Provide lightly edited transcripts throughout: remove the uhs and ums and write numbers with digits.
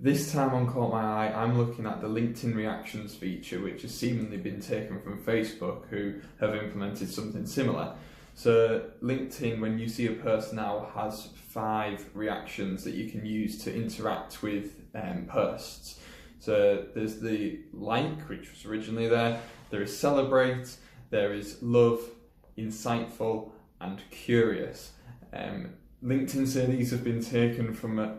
This time on Caught My Eye, I'm looking at the LinkedIn Reactions feature, which has seemingly been taken from Facebook, who have implemented something similar. So LinkedIn, when you see a post now, has 5 reactions that you can use to interact with posts. So there's the like, which was originally there is celebrate, there is love, insightful, and curious. LinkedIn say these have been taken from a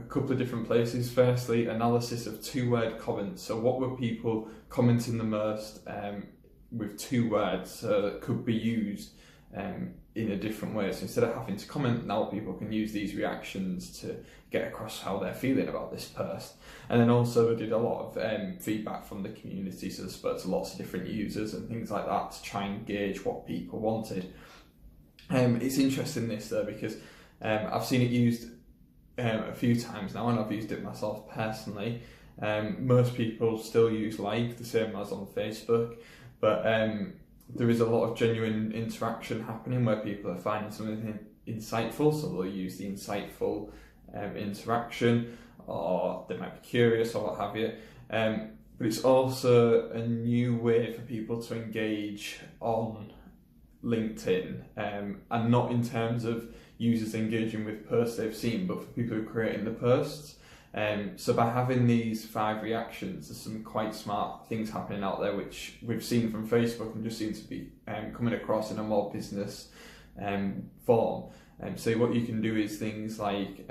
couple of different places. Firstly, analysis of 2-word comments. So what were people commenting the most with 2 words that could be used in a different way? So instead of having to comment, now people can use these reactions to get across how they're feeling about this post. And then also did a lot of feedback from the community, so they spoke to lots of different users and things like that to try and gauge what people wanted. It's interesting this though, because I've seen it used a few times now, and I've used it myself personally. Most people still use like, the same as on Facebook, but there is a lot of genuine interaction happening where people are finding something insightful, so they'll use the insightful interaction, or they might be curious or what have you. But it's also a new way for people to engage on LinkedIn, and not in terms of users engaging with posts they've seen, but for people who are creating the posts. So by having these 5 reactions, there's some quite smart things happening out there which we've seen from Facebook and just seem to be coming across in a more business form. So what you can do is things like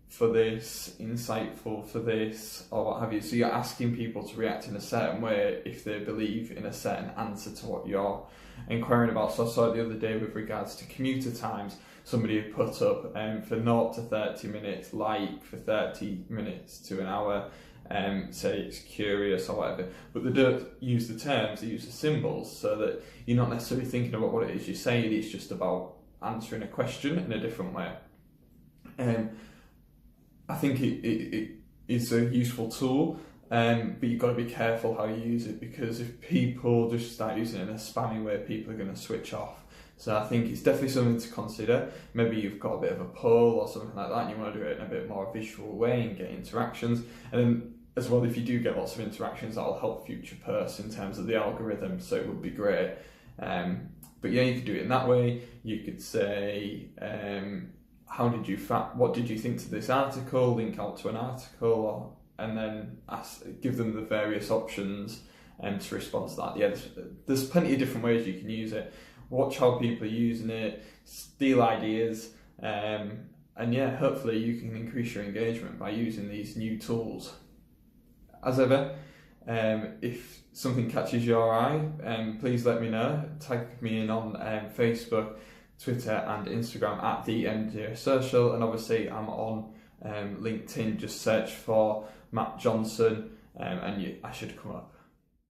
for this, insightful for this, or what have you. So you're asking people to react in a certain way if they believe in a certain answer to what you're inquiring about. So I saw it the other day with regards to commuter times. Somebody had put up for 0 to 30 minutes, like for 30 minutes to an hour, say it's curious or whatever. But they don't use the terms, they use the symbols, so that you're not necessarily thinking about what it is you're saying, it's just about answering a question in a different way. I think it is a useful tool, but you've got to be careful how you use it, because if people just start using it in a spammy way, people are going to switch off. So I think it's definitely something to consider. Maybe you've got a bit of a poll or something like that, and you want to do it in a bit more visual way and get interactions. And then as well, if you do get lots of interactions, that'll help future posts in terms of the algorithm, so it would be great. But yeah, you could do it in that way. You could say, what did you think to this article? Link out to an article, and then give them the various options to respond to that. Yeah, there's plenty of different ways you can use it. Watch how people are using it, steal ideas, and yeah, hopefully you can increase your engagement by using these new tools. As ever, if something catches your eye, please let me know. Tag me in on Facebook, Twitter and Instagram at the MDA Social, and obviously I'm on LinkedIn. Just search for Matt Johnson, and I should come up.